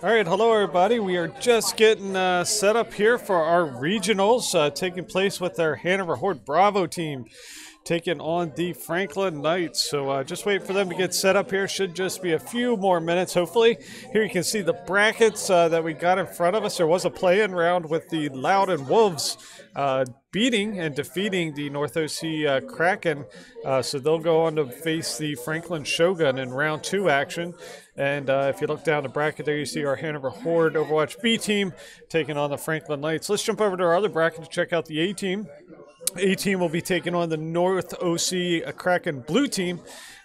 All right, hello everybody. We are just getting set up here for our regionals taking place with our Hanover Horde Bravo team taking on the Franklin Knights. So just wait for them to get set up here. Should just be a few more minutes, hopefully. Here you can see the brackets that we got in front of us. There was a play-in round with the Loud and Wolves beating and defeating the North OC Kraken. So they'll go on to face the Franklin Shogun in round 2 action. And if you look down the bracket there, you see our Hanover Horde Overwatch B team taking on the Franklin Knights. Let's jump over to our other bracket to check out the A team. A team will be taking on the North OC Kraken Blue team.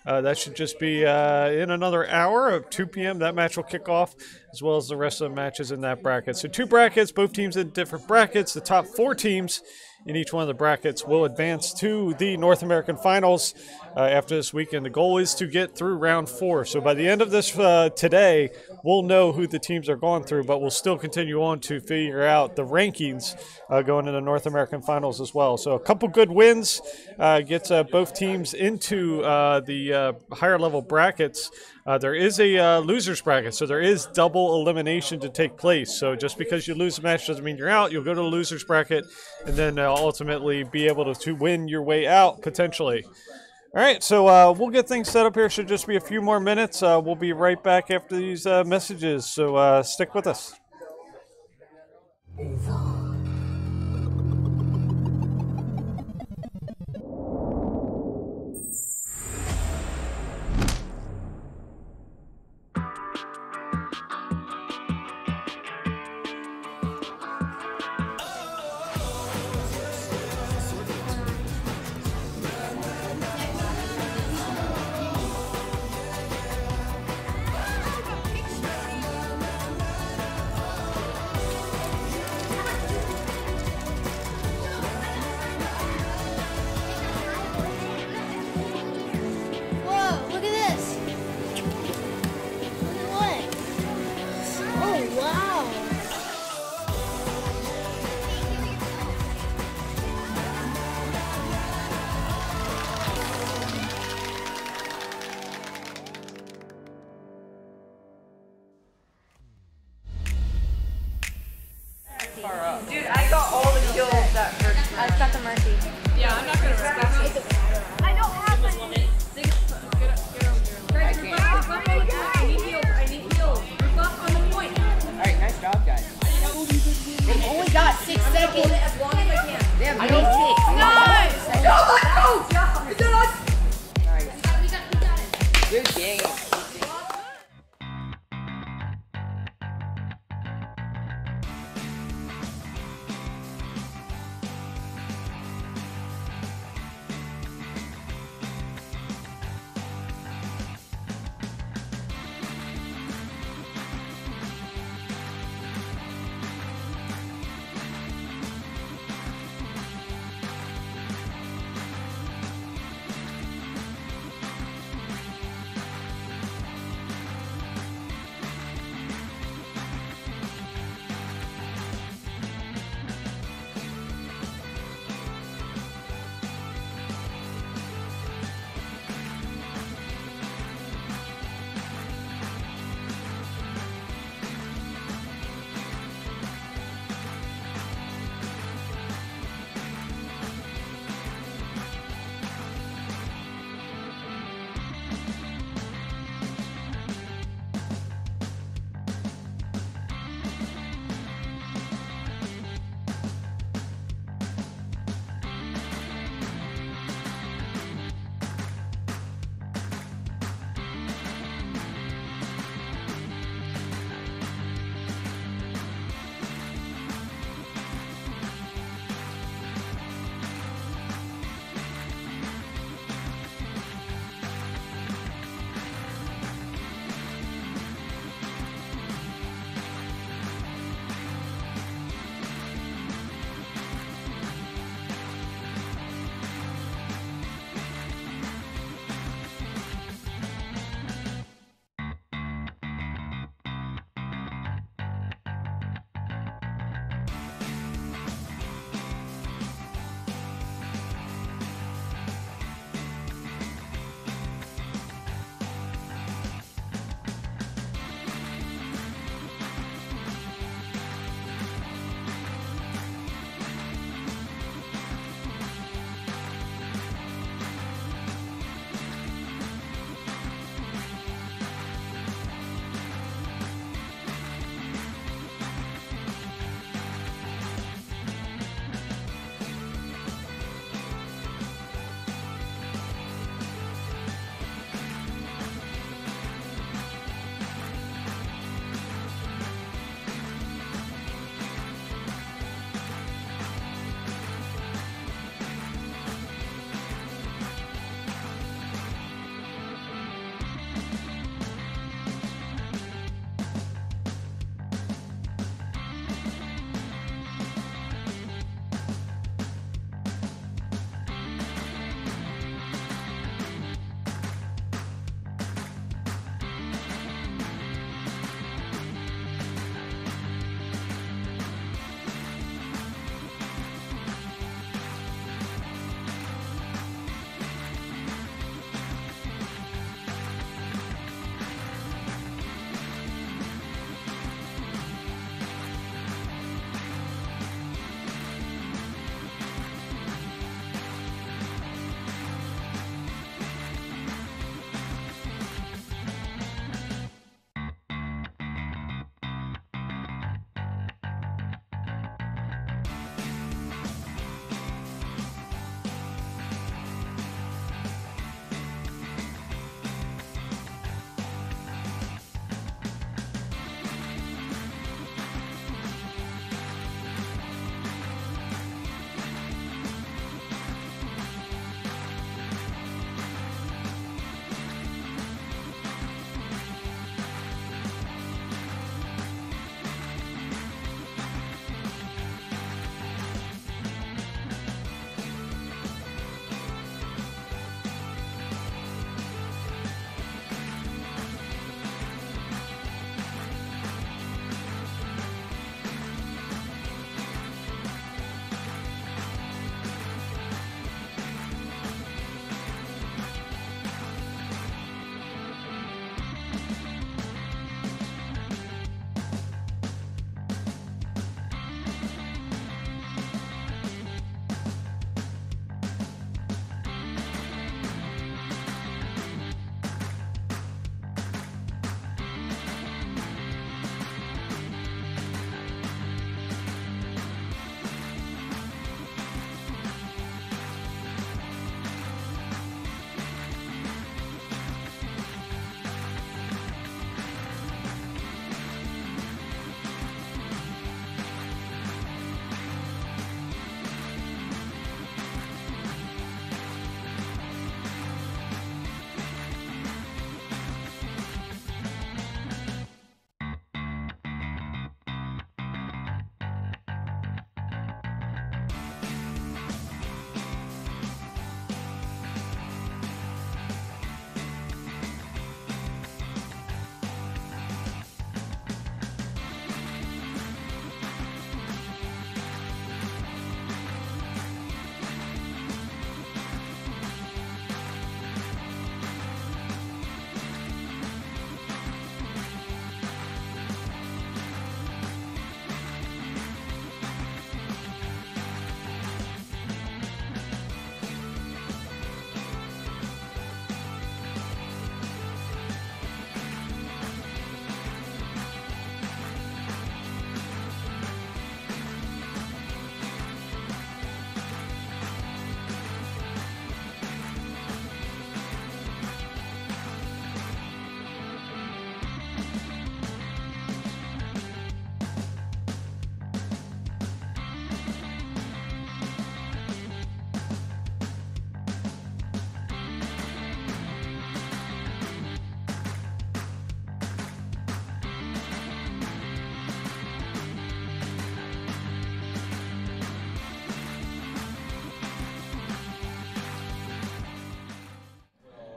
That should just be in another hour of 2 p.m. That match will kick off, as well as the rest of the matches in that bracket. So 2 brackets, both teams in different brackets. The top 4 teams in each one of the brackets will advance to the North American Finals after this weekend. The goal is to get through round 4. So by the end of this today, we'll know who the teams are going through, but we'll still continue on to figure out the rankings going into North American Finals as well. So a couple good wins gets both teams into the higher level brackets. There is a loser's bracket, so there is double elimination to take place. So just because you lose a match doesn't mean you're out. You'll go to the loser's bracket and then ultimately be able to win your way out, potentially. All right, so we'll get things set up here. Should just be a few more minutes. We'll be right back after these messages, so stick with us.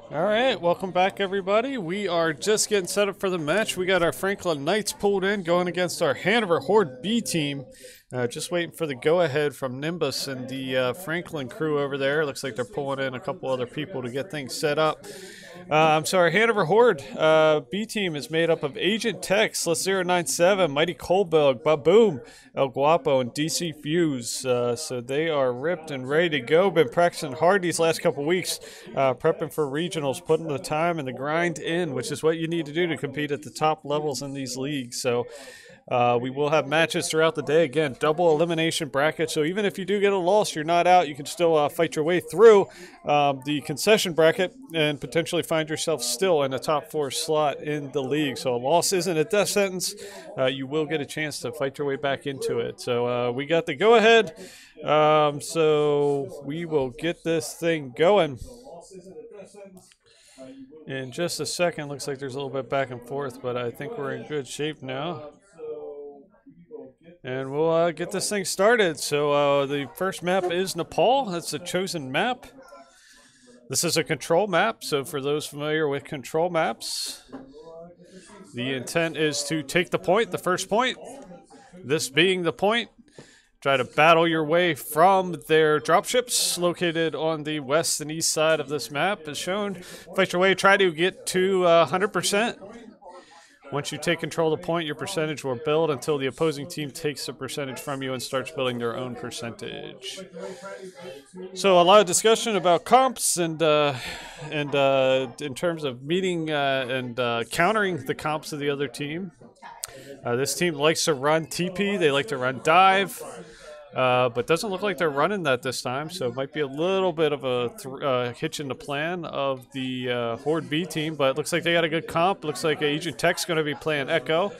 All right, welcome back, everybody. We are just getting set up for the match. We got our Franklin Knights pulled in, going against our Hanover Horde B team. Just waiting for the go-ahead from Nimbus and the Franklin crew over there. Looks like they're pulling in a couple other people to get things set up. I'm sorry, Hanover Horde B team is made up of Agent Tex, Sliss097, Mighty Coldbug, Baboom, El Guapo, and DC Fuse. So they are ripped and ready to go. Been practicing hard these last couple weeks, prepping for regionals, putting the time and the grind in, which is what you need to do to compete at the top levels in these leagues. So we will have matches throughout the day. Again, double elimination bracket. So even if you do get a loss, you're not out. You can still fight your way through the concession bracket and potentially find yourself still in the top 4 slot in the league. So a loss isn't a death sentence. You will get a chance to fight your way back into it. So we got the go-ahead. So we will get this thing going. In just a second, looks like there's a little bit back and forth, but I think we're in good shape now. And we'll get this thing started. So the first map is Nepal. That's a chosen map. This is a control map. So for those familiar with control maps, the intent is to take the point, the first point. This being the point. Try to battle your way from their dropships located on the west and east side of this map as shown. Fight your way, try to get to 100%. Once you take control of the point, your percentage will build until the opposing team takes the percentage from you and starts building their own percentage. So a lot of discussion about comps and in terms of meeting and countering the comps of the other team. This team likes to run TP. They like to run dive. But doesn't look like they're running that this time, so it might be a little bit of a hitch in the plan of the Horde B team, but it looks like they got a good comp. Looks like Agent Tech's going to be playing Echo.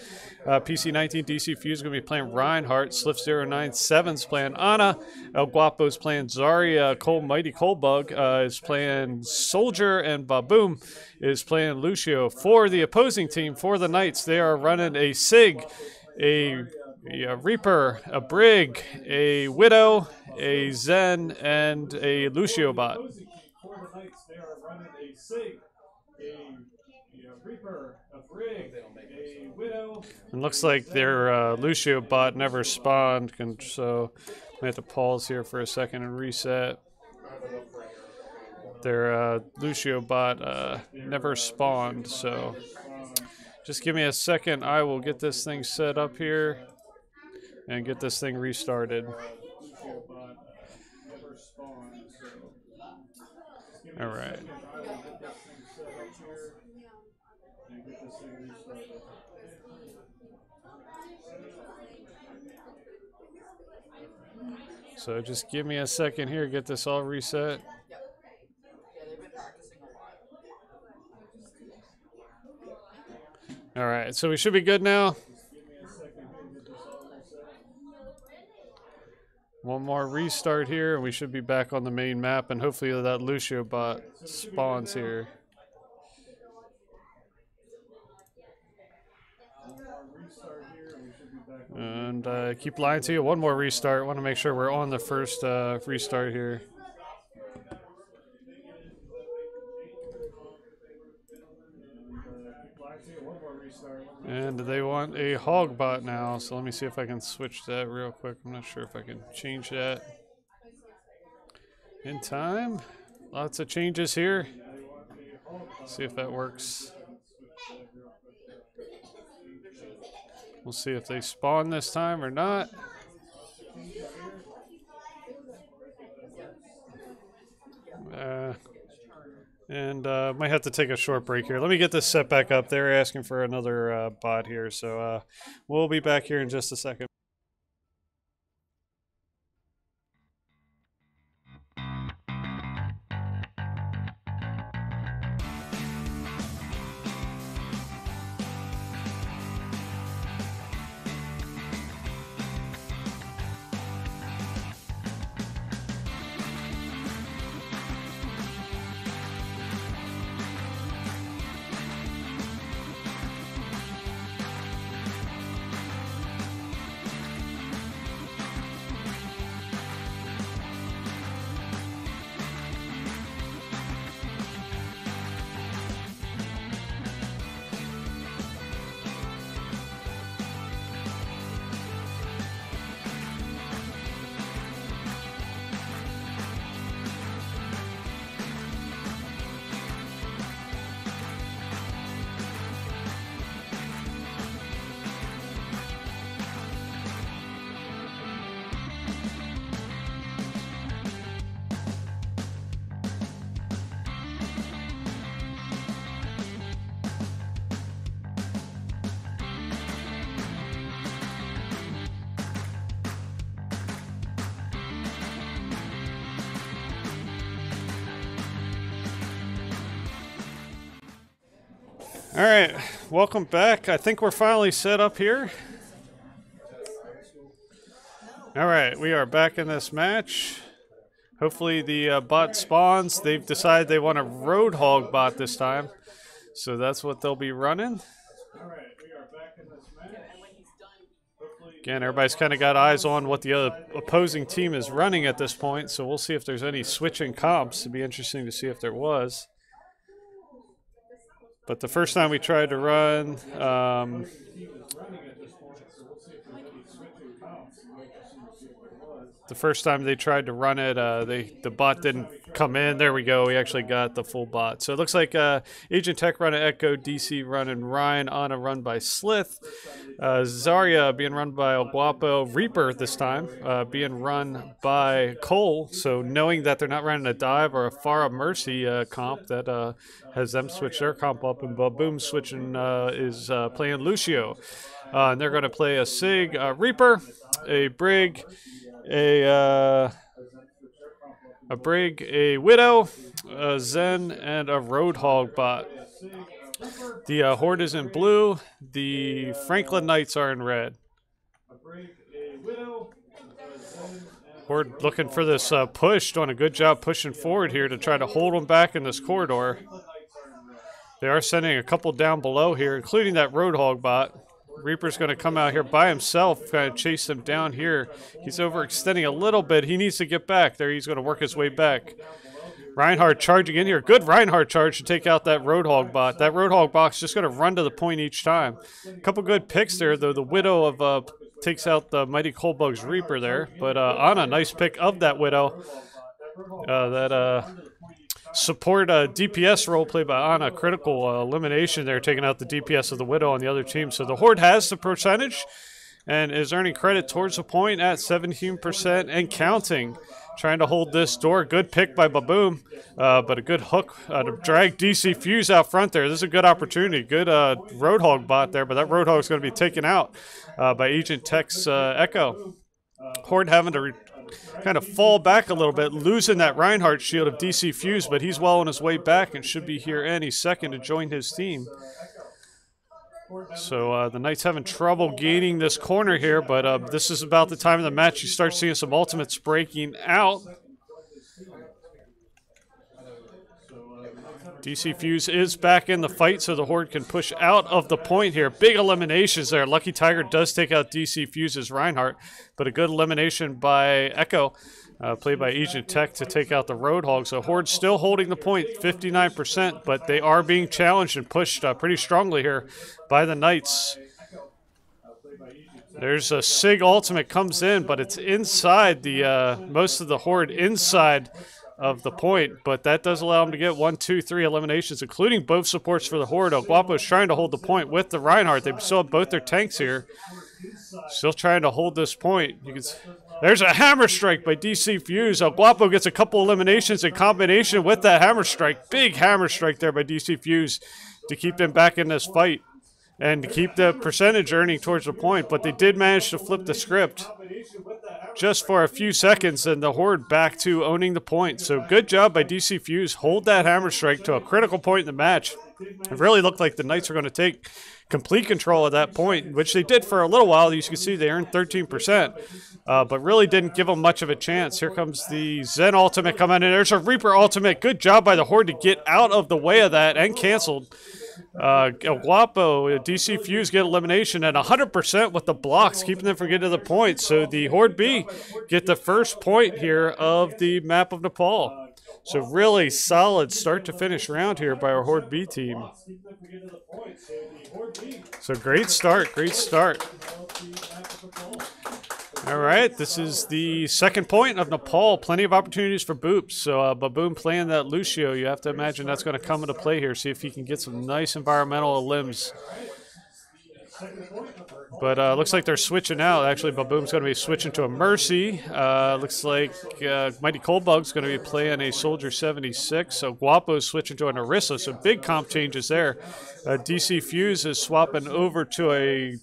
PC19 DC Fuse is going to be playing Reinhardt. Sliff097's playing Ana. El Guapo's playing Zarya. Mighty Coldbug is playing Soldier, and Baboom is playing Lucio. For the opposing team, for the Knights, they are running a Sig, a Reaper, a Brig, a Widow, a Zen, and a Lucio bot. It looks like their Lucio bot never spawned, so I have to pause here for a second and reset. Their Lucio bot never spawned, so just give me a second. I will get this thing set up here and get this thing restarted. All right. So just give me a second here, get this all reset. All right, so we should be good now. One more restart here, and we should be back on the main map, and hopefully that Lucio bot spawns here. And I keep lying to you. One more restart. I want to make sure we're on the first restart here. And they want a hog bot now, so let me see if I can switch that real quick. I'm not sure if I can change that in time. Lots of changes here. See if that works. We'll see if they spawn this time or not. Might have to take a short break here. Let me get this set back up. They're asking for another bot here, so we'll be back here in just a second. All right, welcome back. I think we're finally set up here. All right, we are back in this match. Hopefully the bot spawns. They've decided they want a Roadhog bot this time, so that's what they'll be running. All right, we are back in this match. Again, everybody's kind of got eyes on what the other opposing team is running at this point, so we'll see if there's any switching comps. It'd be interesting to see if there was. But the first time we tried to run, the first time they tried to run it, the bot didn't come in. There we go. We actually got the full bot. So it looks like Agent Tech running Echo, DC running Ryan, Anna run by Slith, Zarya being run by El Guapo, Reaper this time being run by Cole. So knowing that they're not running a dive or a Pharah Mercy comp, that has them switch their comp up, and Baboom switching is playing Lucio. And they're going to play a Sig Reaper, a Brig, a Brig, a Widow, a Zen, and a Roadhog bot. The Horde is in blue. The Franklin Knights are in red. Horde looking for this push, doing a good job pushing forward here to try to hold them back in this corridor. They are sending a couple down below here, including that Roadhog bot. Reaper's going to come out here by himself, kind of chase them down here. He's overextending a little bit. He needs to get back. There, he's going to work his way back. Reinhardt charging in here. Good Reinhardt charge to take out that Roadhog bot. That Roadhog bot's just going to run to the point each time. A couple good picks there, though. The Widow of takes out the Mighty Coldbug's Reaper there. But Anna, nice pick of that Widow. Support DPS role played by Anna. Critical elimination there, taking out the DPS of the Widow on the other team. So the Horde has the percentage and is earning credit towards the point at 17% and counting. Trying to hold this door. Good pick by Baboom, but a good hook to drag DC Fuse out front there. This is a good opportunity. Good Roadhog bot there, but that Roadhog is going to be taken out by Agent Tech's Echo. Horde having to kind of fall back a little bit, losing that Reinhardt shield of DC Fuse, but he's well on his way back and should be here any second to join his team. So the Knights having trouble gaining this corner here, but this is about the time of the match you start seeing some ultimates breaking out. DC Fuse is back in the fight, so the Horde can push out of the point here. Big eliminations there. Lucky Tiger does take out DC Fuse's Reinhardt, but a good elimination by Echo, played by Agent Tech, to take out the Roadhog. So Horde still holding the point, 59%, but they are being challenged and pushed pretty strongly here by the Knights. There's a Sig ultimate comes in, but it's inside the most of the Horde inside of the point, but that does allow them to get 1, 2, 3 eliminations, including both supports for the Horde. El Guapo is trying to hold the point with the Reinhardt. They still have both their tanks here. Still trying to hold this point. There's a hammer strike by DC Fuse. El Guapo gets a couple eliminations in combination with that hammer strike. Big hammer strike there by DC Fuse to keep them back in this fight and to keep the percentage earning towards the point, but they did manage to flip the script just for a few seconds, and the Horde back to owning the point. So good job by DC Fuse. Hold that hammer strike to a critical point in the match. It really looked like the Knights were going to take complete control of that point, which they did for a little while. You can see they earned 13%, but really didn't give them much of a chance. Here comes the Zen ultimate coming in. There's a Reaper ultimate. Good job by the Horde to get out of the way of that and canceled. El Guapo, DC Fuse get elimination at 100% with the blocks, keeping them from getting to the point. So the Horde B get the first point here of the map of Nepal. So really solid start to finish round here by our Horde B team. So great start, great start. All right, this is the second point of Nepal. Plenty of opportunities for boops. So Baboom playing that Lucio. You have to imagine that's going to come into play here. See if he can get some nice environmental limbs. But looks like they're switching out. Actually, Baboom's going to be switching to a Mercy. Looks like Mighty Coldbug's going to be playing a Soldier 76. So Guapo's switching to an Orisa. So big comp changes there. DC Fuse is swapping over to a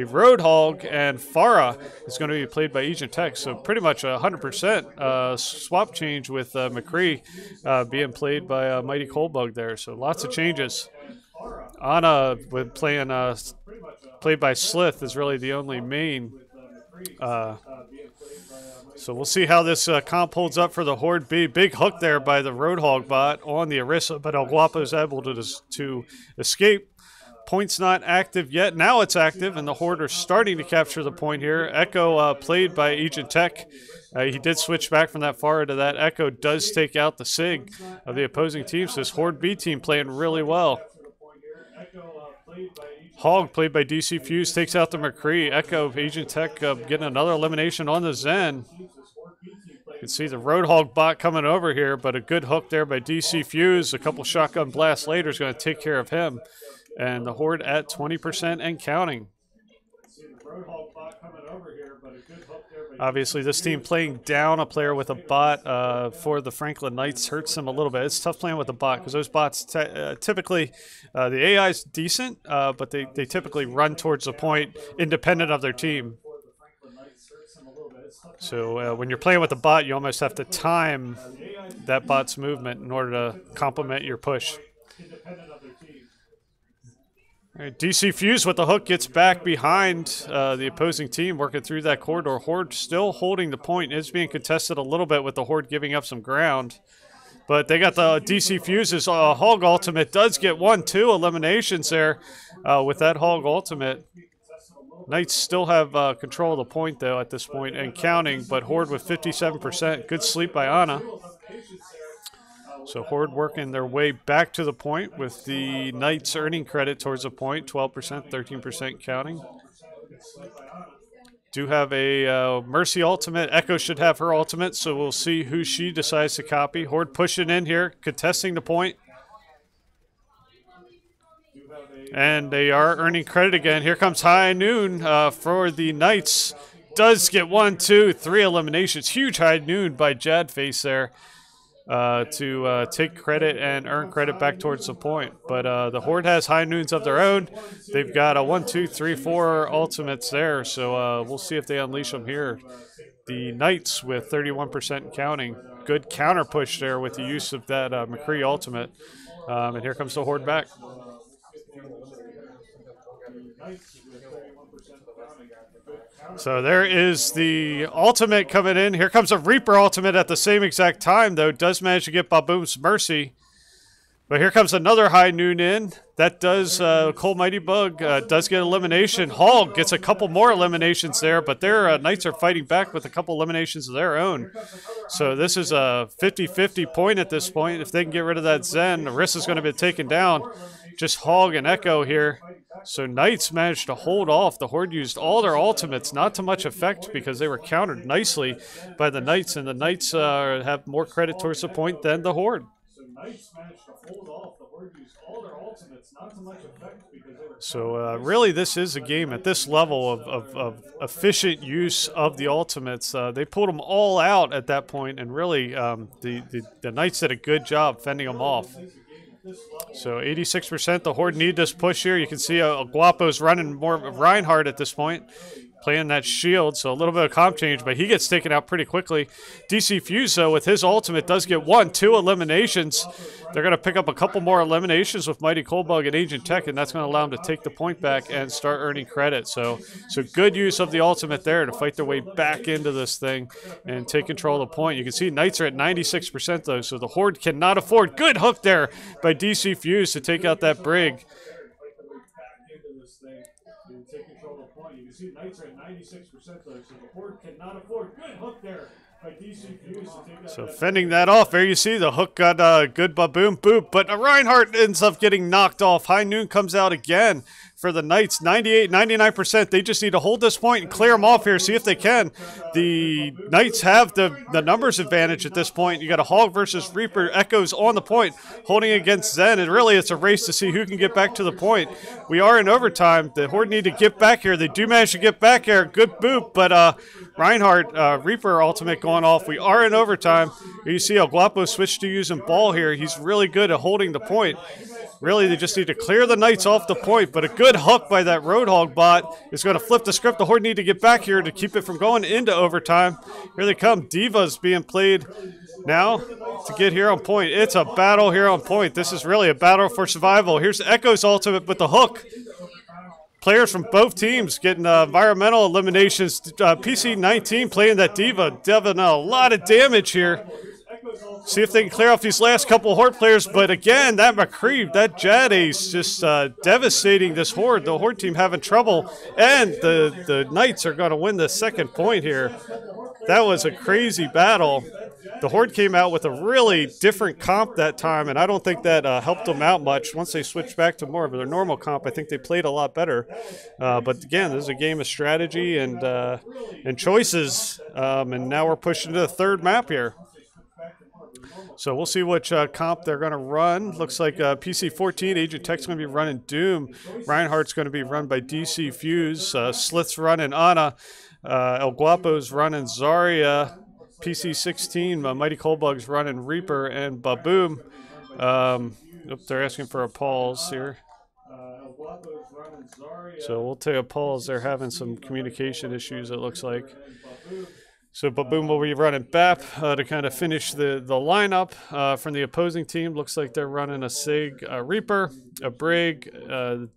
Roadhog, and Pharah is going to be played by Agent Tech. So pretty much a 100% swap change with McCree being played by Mighty Coldbug there. So lots of changes. Anna, with playing played by Slith, is really the only main. So we'll see how this comp holds up for the Horde B. Big hook there by the Roadhog bot on the Orisa, but El Guapo's able to escape. Point's not active yet. Now it's active, and the Horde are starting to capture the point here. Echo played by Agent Tech. He did switch back from that far to that. Echo does take out the SIG of the opposing team, so this Horde B team playing really well. Hog, played by DC Fuse, takes out the McCree. Echo, Agent Tech getting another elimination on the Zen. You can see the Roadhog bot coming over here, but a good hook there by DC Fuse. A couple shotgun blasts later is going to take care of him. And the Horde at 20% and counting. Obviously, this team playing down a player with a bot for the Franklin Knights hurts them a little bit. It's tough playing with a bot because those bots typically, the AI is decent, but they typically run towards the point independent of their team. So when you're playing with a bot, you almost have to time that bot's movement in order to complement your push. All right, DC Fuse with the hook gets back behind the opposing team, working through that corridor. Horde still holding the point. It's being contested a little bit with the Horde giving up some ground. But they got the DC Fuse's Hog ultimate. Does get 1-2 eliminations there with that Hog ultimate. Knights still have control of the point, though, at this point, and counting. But Horde with 57%. Good sleep by Anna. So Horde working their way back to the point with the Knights earning credit towards the point, 12%, 13% counting. Do have a Mercy ultimate. Echo should have her ultimate, so we'll see who she decides to copy. Horde pushing in here, contesting the point. And they are earning credit again. Here comes High Noon for the Knights. Does get 1, 2, 3 eliminations. Huge High Noon by Jadface there. To take credit and earn credit back towards the point. But the Horde has High Noons of their own. They've got a 1, 2, 3, 4 ultimates there, so we'll see if they unleash them here. The Knights with 31% counting. Good counter push there with the use of that McCree ultimate. And here comes the Horde back. So there is the ultimate coming in. Here comes a Reaper ultimate at the same exact time, though. Does manage to get Baboom's Mercy. But here comes another High Noon in. That does, Cold Mighty Bug does get elimination. Hog gets a couple more eliminations there, but their Knights are fighting back with a couple eliminations of their own. So this is a 50-50 point at this point. If they can get rid of that Zen, Orisa's going to be taken down. Just Hog and Echo here. So Knights managed to hold off. The Horde used all their ultimates, not to much effect because they were countered nicely by the Knights, and the Knights have more credit towards the point than the Horde. So really this is a game at this level of efficient use of the ultimates. They pulled them all out at that point, and really the Knights did a good job fending them off. So 86%, the Horde need this push here. You can see Guapo's running more of Reinhardt at this point, playing that shield, so a little bit of comp change, but he gets taken out pretty quickly. DC Fuse, though, with his ultimate, does get 1, 2 eliminations. They're going to pick up a couple more eliminations with Mighty Coldbug and Agent Tech, and that's going to allow them to take the point back and start earning credit. So good use of the ultimate there to fight their way back into this thing and take control of the point. You can see Knights are at 96%, though, so the Horde cannot afford. Good hook there by DC Fuse to take out that Brig. Take control of the point. You can see Knights are at 96% though, so the Horde cannot afford. Good hook there by DC Fuse to take out. So fending that off, there you see the hook got a good baboom boop, but Reinhardt ends up getting knocked off. High Noon comes out again for the Knights, 98, 99%. They just need to hold this point and clear them off here, see if they can. The Knights have the numbers advantage at this point. You got a Hog versus Reaper. Echo's on the point, holding against Zen, and really it's a race to see who can get back to the point. We are in overtime. The Horde need to get back here. They do manage to get back here. Good boop, but Reinhardt, Reaper ultimate going off. We are in overtime. You see El Guapo switched to using ball here. He's really good at holding the point. Really, they just need to clear the Knights off the point, but a good hook by that Roadhog bot is going to flip the script. The Horde need to get back here to keep it from going into overtime. Here they come. Diva's being played now to get here on point. It's a battle here on point. This is really a battle for survival. Here's Echo's ultimate with the hook. Players from both teams getting environmental eliminations. PC-19 playing that Diva. Devin, a lot of damage here. See if they can clear off these last couple of Horde players. But again, that McCree, that Jad Ace just devastating this Horde. The Horde team having trouble. And the Knights are going to win the second point here. That was a crazy battle. The Horde came out with a really different comp that time, and I don't think that helped them out much. Once they switched back to more of their normal comp, I think they played a lot better. But again, this is a game of strategy and choices, and now we're pushing to the third map here. So we'll see which comp they're going to run. Looks like PC-14, Agent Tech's going to be running Doom. Reinhardt's going to be run by DC Fuse. Slith's running Ana. El Guapo's running Zarya. PC-16, Mighty Coldbug's running Reaper and Baboom. They're asking for a pause here. So we'll take a pause. They're having some communication issues, it looks like. So Baboom will be running BAP to kind of finish the lineup from the opposing team. Looks like they're running a SIG Reaper, a Brig.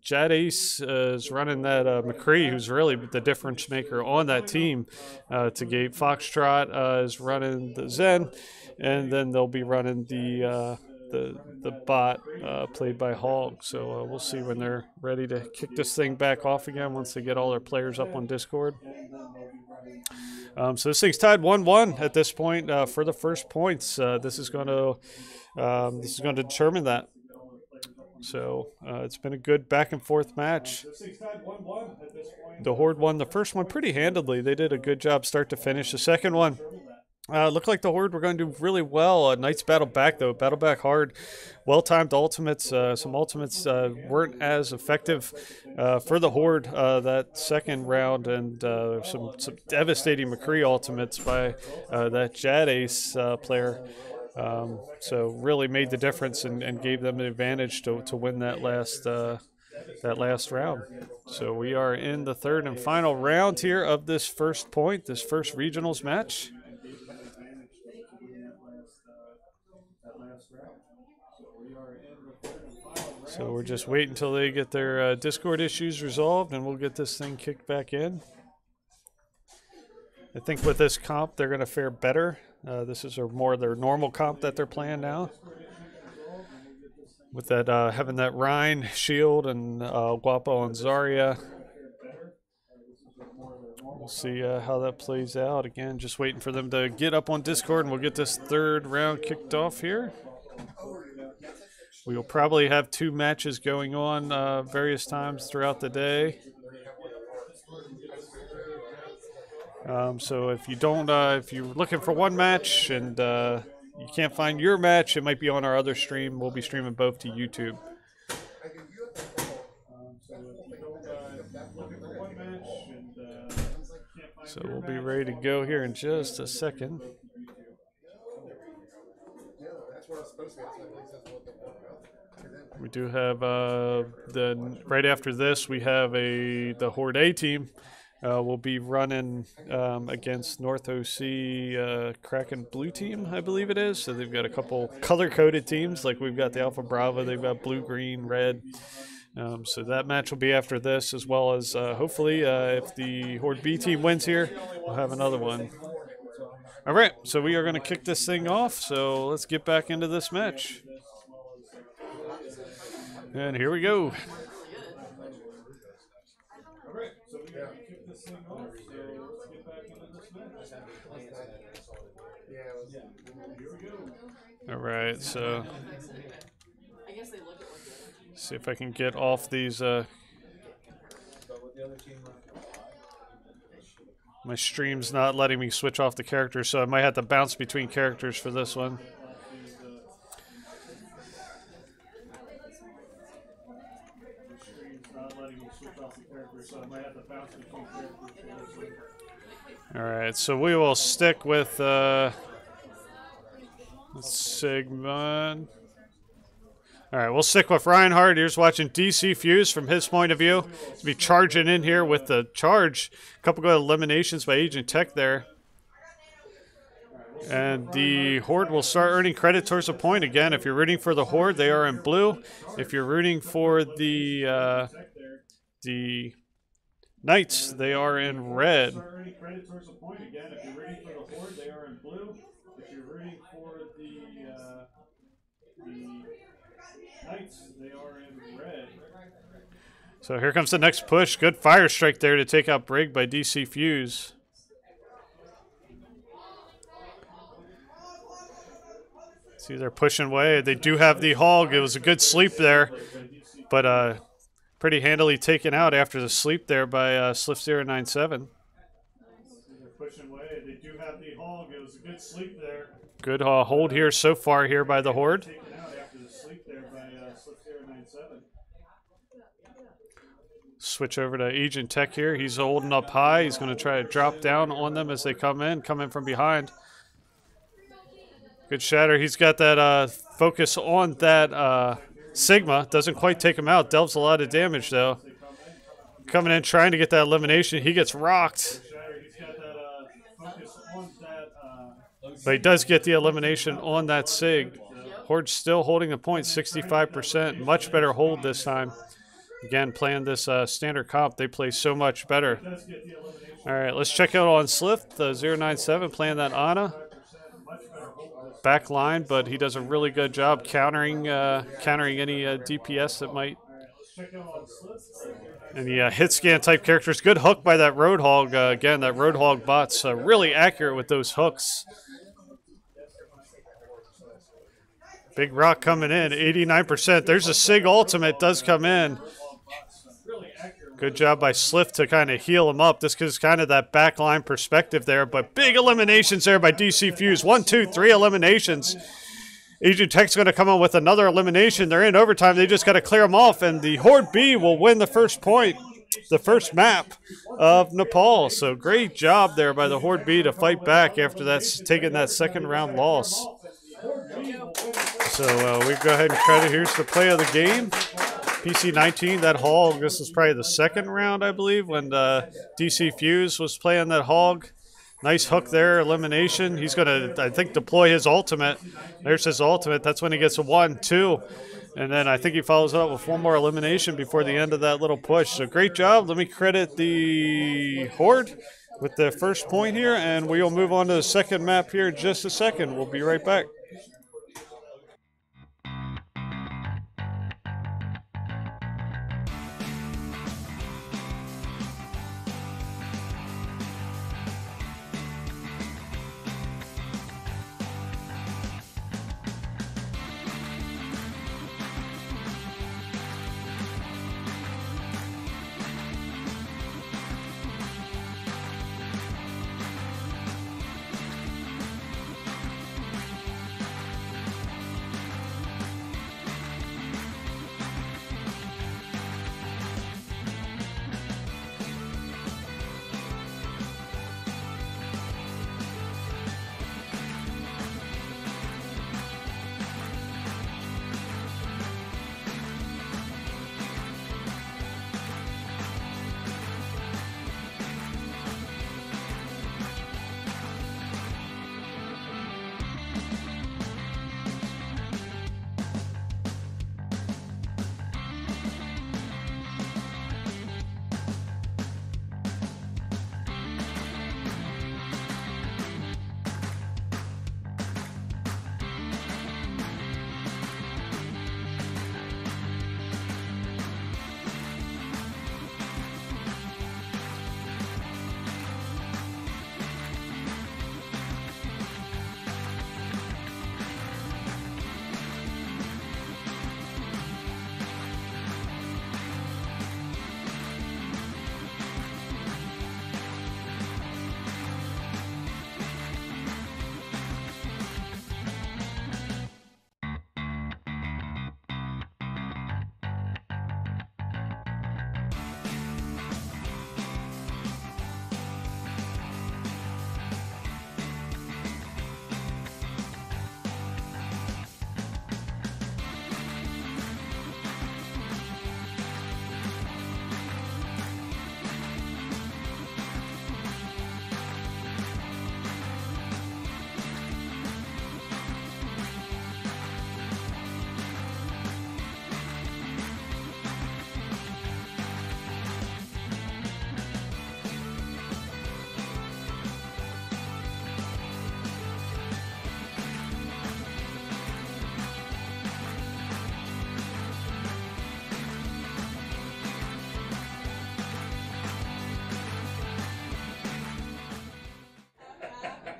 Jad Ace is running that McCree, who's really the difference maker on that team to gate. Foxtrot is running the Zen, and then they'll be running the bot played by Hog. So we'll see when they're ready to kick this thing back off again once they get all their players up on Discord. So this thing's tied 1-1 at this point for the first points. This is going to determine that. So it's been a good back and forth match. The Horde won the first one pretty handedly. They did a good job start to finish. The second one looked like the Horde were going to do really well. Knights battled back, though. Battled back hard. Well-timed ultimates. Some ultimates weren't as effective for the Horde that second round, and some devastating McCree ultimates by that Jad Ace player. So really made the difference and gave them an advantage to win that last round. So we are in the third and final round here of this first point, this first regionals match. So we're just waiting until they get their Discord issues resolved, and we'll get this thing kicked back in. I think with this comp, they're going to fare better. This is more their normal comp that they're playing now. With that, having that Rhine shield and Guapo and Zarya. We'll see how that plays out. Again, just waiting for them to get up on Discord, and we'll get this third round kicked off here. We will probably have 2 matches going on various times throughout the day. So if you don't, if you're looking for one match and you can't find your match, it might be on our other stream. We'll be streaming both to YouTube. So we'll be ready to go here in just a second. We do have right after this, we have the Horde A team. We'll be running against North OC Kraken Blue team, I believe it is. So they've got a couple color-coded teams, like we've got the Alpha Bravo, they've got blue, green, red. So that match will be after this, as well as hopefully if the Horde B team wins here, we'll have another one. All right, so we are going to kick this thing off, so let's get back into this match. And here we go. All right, so see if I can get off these. My stream's not letting me switch off the characters, so I might have to bounce between characters for this one. So Alright, so we will stick with Sigmund. Alright, we'll stick with Reinhardt. Here's watching DC Fuse from his point of view. He'll be charging in here with the charge. A couple good eliminations by Agent Tech there. And the Horde will start earning credit towards a point again. If you're rooting for the Horde, they are in blue. If you're rooting for the Knights, they are in red. So here comes the next push. Good fire strike there to take out Brig by DC Fuse. See, they're pushing away. They do have the hog. It was a good sleep there, but pretty handily taken out after the sleep there by Sliff097. Good hold here so far here by the Horde. Switch over to Agent Tech here. He's holding up high. He's going to try to drop down on them as they come in from behind. Good shatter. He's got that focus on that Sigma. Doesn't quite take him out. Delves a lot of damage, though. Coming in trying to get that elimination. He gets rocked. But he does get the elimination on that Sig. Horde's still holding the point, 65%. Much better hold this time. Again, playing this standard comp, they play so much better. All right, let's check out on Sliff, the 097, playing that Ana. Back line, but he does a really good job countering any DPS that might. And the hit scan type characters. Good hook by that Roadhog. Again, that Roadhog bot's really accurate with those hooks. Big rock coming in, 89%. There's a Sig ultimate, does come in. Good job by Sliff to kind of heal him up. This is kind of that backline perspective there, but big eliminations there by DC Fuse. 1, 2, 3 eliminations. Agent Tech's going to come on with another elimination. They're in overtime. They just got to clear them off, and the Horde B will win the first point, the first map of Nepal. So great job there by the Horde B to fight back after that's taking that second round loss. So we go ahead and credit. Here's the play of the game. PC19, that hog, this is probably the second round, I believe, when DC Fuse was playing that hog. Nice hook there, elimination. He's going to, I think, deploy his ultimate. There's his ultimate. That's when he gets a 1, 2. And then I think he follows up with one more elimination before the end of that little push. So great job. Let me credit the Horde with the first point here, and we will move on to the second map here in just a second. We'll be right back.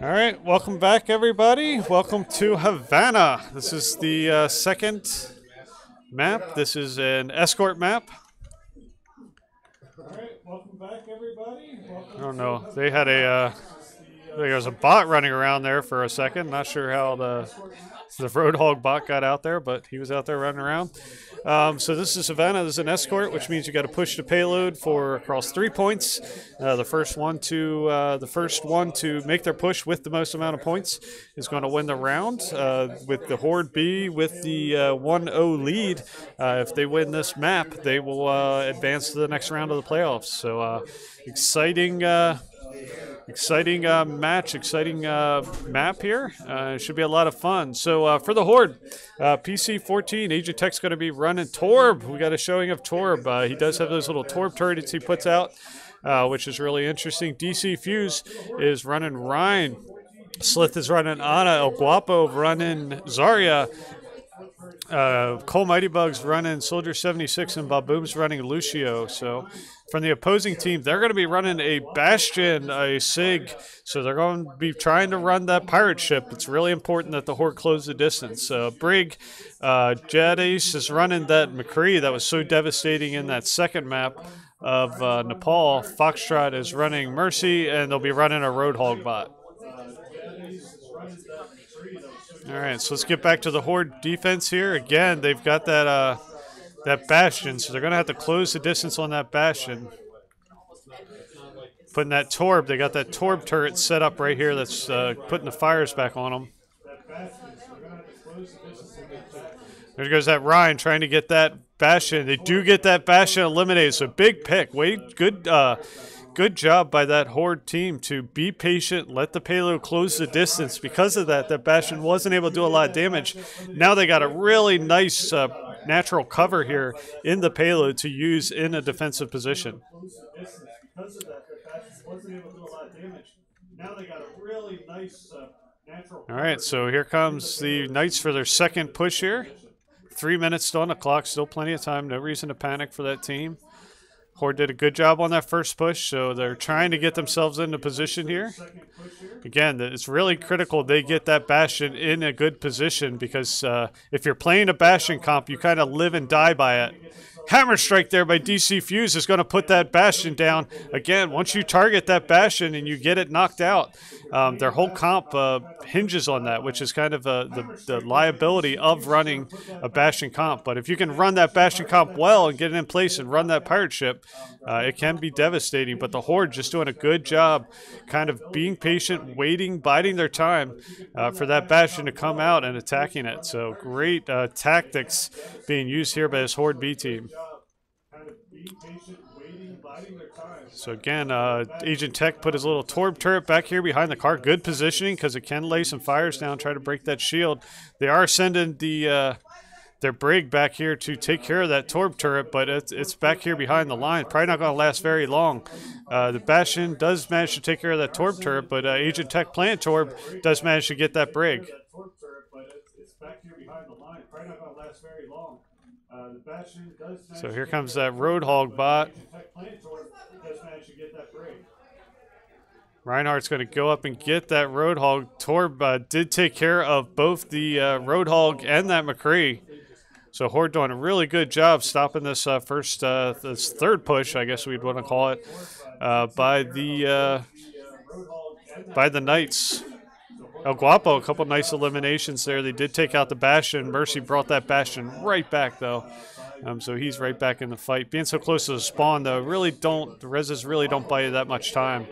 All right, welcome back, everybody. Welcome to Havana. This is the second map. This is an escort map. All right, welcome back, everybody. I don't know. They had a there was a bot running around there for a second. Not sure how the Roadhog bot got out there, but he was out there running around. So this is Savannah. This is an escort, which means you got to push the payload for across 3 points. The first one to make their push with the most amount of points is going to win the round. With the Horde B with the 1-0 lead, if they win this map, they will advance to the next round of the playoffs. So exciting map here. It should be a lot of fun. So for the Horde, PC-14, Agent Tech's going to be running Torb. We got a showing of Torb. He does have those little Torb turrets he puts out, which is really interesting. DC Fuse is running Rhine. Slith is running Ana. El Guapo running Zarya. Cole Mighty Bugs running Soldier 76 and Baboom's running Lucio. So from the opposing team, they're going to be running a Bastion, a Sig. So they're going to be trying to run that pirate ship. It's really important that the Horde close the distance. Brig, Jadace is running that McCree that was so devastating in that second map of Nepal. Foxtrot is running Mercy, and they'll be running a Roadhog bot. All right, so let's get back to the Horde defense here. Again, they've got that that Bastion, so they're going to have to close the distance on that Bastion. Putting that Torb, they got that Torb turret set up right here that's putting the fires back on them. There goes that Ryan trying to get that Bastion. They do get that Bastion eliminated, so big pick. Good job by that Horde team to be patient, let the payload close the distance. Because of that, that Bastion wasn't able to do a lot of damage. Now they got a really nice natural cover here in the payload to use in a defensive position. All right, so here comes the Knights for their second push here. 3 minutes still on the clock, still plenty of time. No reason to panic for that team. Horde did a good job on that first push, so they're trying to get themselves into position here. Again, it's really critical they get that Bastion in a good position because if you're playing a Bastion comp, you kind of live and die by it. Hammer strike there by DC Fuse is going to put that Bastion down. Again, once you target that Bastion and you get it knocked out, their whole comp hinges on that, which is kind of the liability of running a Bastion comp. But if you can run that Bastion comp well and get it in place and run that pirate ship, it can be devastating. But the Horde just doing a good job kind of being patient, waiting, biding their time for that Bastion to come out and attacking it. So great tactics being used here by this Horde B team. So again, Agent Tech put his little Torb turret back here behind the car. Good positioning because it can lay some fires down, try to break that shield. They are sending their Brig back here to take care of that Torb turret, but it's back here behind the line. Probably not going to last very long. The Bastion does manage to take care of that Torb turret, but Agent Tech playing Torb does manage to get that Brig. So here comes that Roadhog bot. Reinhardt's going to go up and get that Roadhog. Torb did take care of both the Roadhog and that McCree. So Horde doing a really good job stopping this this third push, I guess we'd want to call it, by the Knights. El Guapo, a couple nice eliminations there. They did take out the Bastion. Mercy brought that Bastion right back, though. So he's right back in the fight. Being so close to the spawn, though, the reses really don't buy you that much time.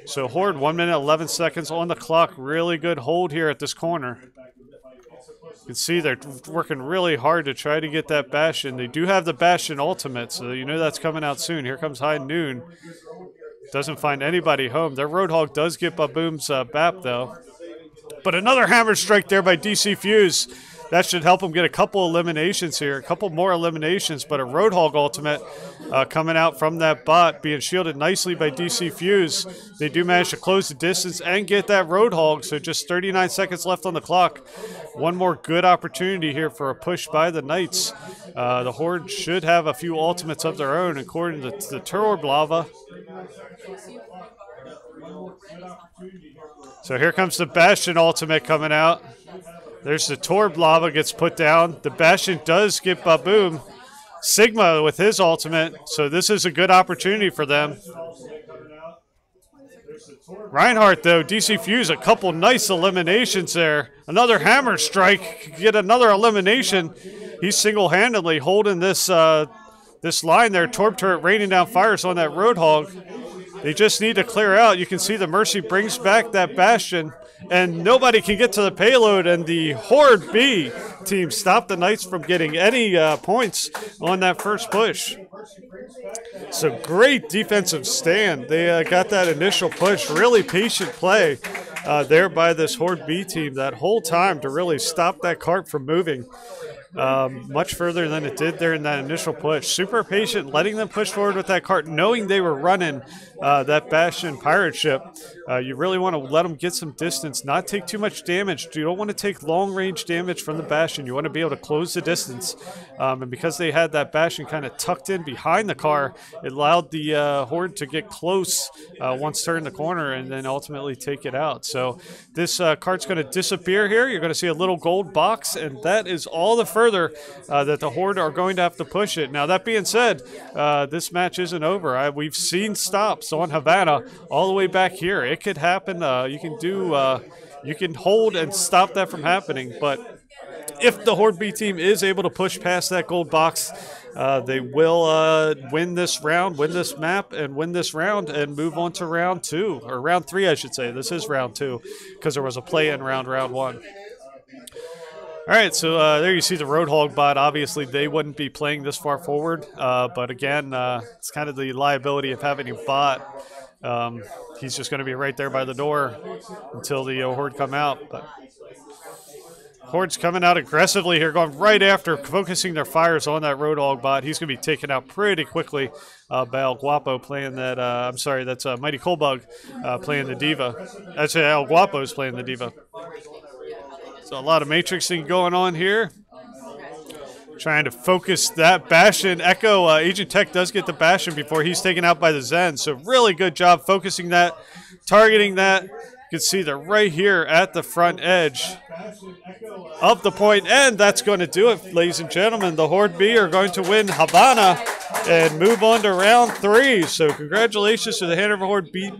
So Horde, 1 minute, 11 seconds on the clock. Really good hold here at this corner. You can see they're working really hard to try to get that Bastion. They do have the Bastion ultimate, so you know that's coming out soon. Here comes High Noon. Doesn't find anybody home. Their Roadhog does get Baboom's BAP, though. But another hammer strike there by DC Fuse. that should help them get a couple eliminations here, a couple more eliminations, but a Roadhog ultimate coming out from that bot, being shielded nicely by DC Fuse. They do manage to close the distance and get that Roadhog, so just 39 seconds left on the clock. One more good opportunity here for a push by the Knights. The Horde should have a few ultimates of their own, according to the Turorb Lava. So here comes the Bastion ultimate coming out. There's the Torb Lava gets put down. The Bastion does get Baboom. Sigma with his ultimate, so this is a good opportunity for them. Reinhardt, though, DC Fuse, a couple nice eliminations there. Another Hammer Strike, get another elimination. He's single-handedly holding this this line there. Torb Turret raining down fires on that Roadhog. They just need to clear out. You can see the Mercy brings back that Bastion, and nobody can get to the payload, and the Horde B team stopped the Knights from getting any points on that first push. So great defensive stand. They got that initial push, really patient play there by this Horde B team that whole time to really stop that cart from moving much further than it did there in that initial push. Super patient, letting them push forward with that cart, knowing they were running that Bastion pirate ship. You really want to let them get some distance, not take too much damage. You don't want to take long-range damage from the Bastion. You want to be able to close the distance. And because they had that Bastion kind of tucked in behind the car, it allowed the Horde to get close once turned the corner and then ultimately take it out. So this cart's going to disappear here. You're going to see a little gold box, and that is all the further that the Horde are going to have to push it. Now, that being said, this match isn't over. We've seen stops on Havana all the way back here. It could happen. You can hold and stop that from happening. But if the Horde B team is able to push past that gold box, they will win this round, win this map, and win this round, and move on to round 2, or round 3, I should say. This is round 2 because there was a play-in round 1. All right, so there you see the Roadhog bot. Obviously, they wouldn't be playing this far forward, but again, it's kind of the liability of having a bot. He's just going to be right there by the door until the Horde come out. But Horde's coming out aggressively here, going right after, focusing their fires on that Roadhog bot. He's going to be taken out pretty quickly by El Guapo playing that, I'm sorry, that's Mighty Coldbug playing the Diva. Actually, El Guapo's playing the Diva. So a lot of matrixing going on here. Trying to focus that Bastion. Echo, Agent Tech does get the Bastion before he's taken out by the Zen. So really good job focusing that, targeting that. You can see they're right here at the front edge of the point. And that's going to do it, ladies and gentlemen. The Horde B are going to win Havana and move on to round 3. So congratulations to the Hanover Horde B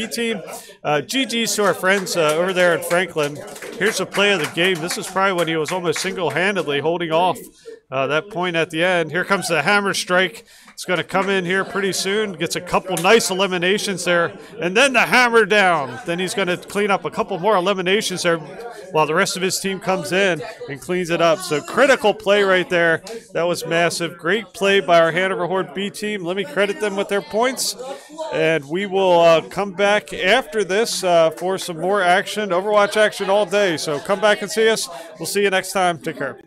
team. GG's to our friends over there in Franklin. Here's the play of the game. This is probably when he was almost single-handedly holding off that point at the end. Here comes the Hammer Strike. It's going to come in here pretty soon. Gets a couple nice eliminations there. And then the hammer down. Then he's going to clean up a couple more eliminations there while the rest of his team comes in and cleans it up. So critical play right there. That was massive. Great play by our Hanover Horde B team. Let me credit them with their points. And we will come back after this for some more action. Overwatch action all day. So come back and see us. We'll see you next time. Take care.